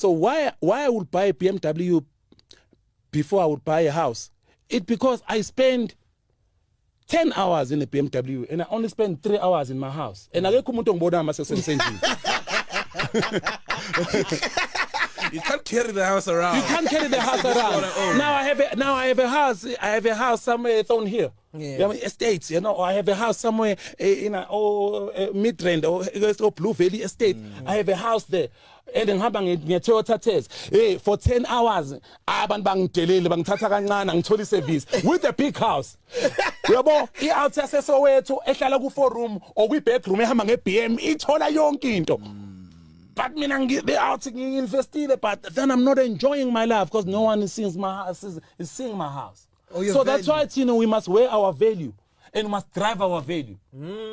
So why I would buy a BMW before I would buy a house? It's because I spend 10 hours in a BMW and I only spend 3 hours in my house. And I You can't carry the house around. You can't carry the house around. Now I have a house. I have a house somewhere down here. Yeah. Estates, or I have a house somewhere in Midrand or Blue Valley Estate. I have a house there. And then ngiyathola test. Hey, for 10 hours abantu bangidelele bangithatha kancane ngithola service with a big house. Yabo, i-out yaseSoweto ehlala ku4 room or kwi-bedroom ehamba nge-BM ithola yonke into. But mina the out ngi-investile, but then I'm not enjoying my life because no one is seeing my house. Is seeing my house. So that's why we must weigh our value and must drive our value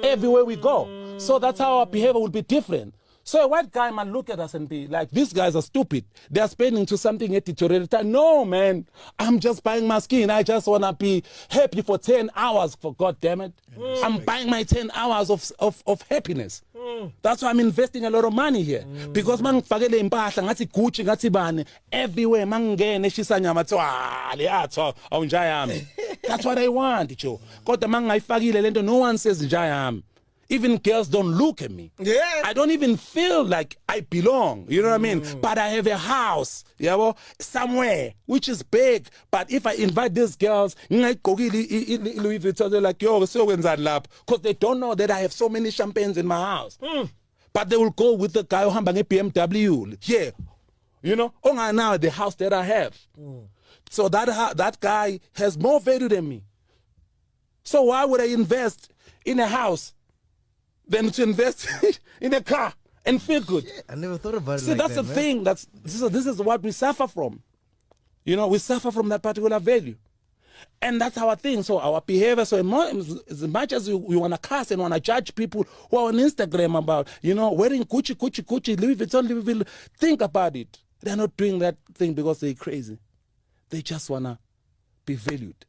everywhere we go. So that's how our behavior will be different. So a white guy might look at us and be like, these guys are stupid. They are spending to something editorial. No, man, I'm just buying my skin. I just want to be happy for 10 hours, for God damn it. I'm buying my 10 hours of happiness. That's why I'm investing a lot of money here. Because mangifakele impahla ngathi Gucci ngathi bani everywhere mangene eshisa nyama leyathwa awunjayami. That's what I want, Joe. Kodwa mangayifakile lento no one says njayami. Even girls don't look at me. Yeah. I don't even feel like I belong. You know what I mean? But I have a house, somewhere, which is big. But if I invite these girls, Louis Vuitton, they're like, yo, so because they don't know that I have so many champagnes in my house. But they will go with the guy who has a BMW. Yeah. Now the house that I have. So that guy has more value than me. So why would I invest in a house than to invest in a car and feel good? Yeah, I never thought about it. See, that's the thing. This is what we suffer from. We suffer from that particular value. And that's our thing. So our behavior, so as much as we want to cast and want to judge people who are on Instagram about, wearing Gucci, Louis Vuitton, think about it. They're not doing that thing because they're crazy. They just want to be valued.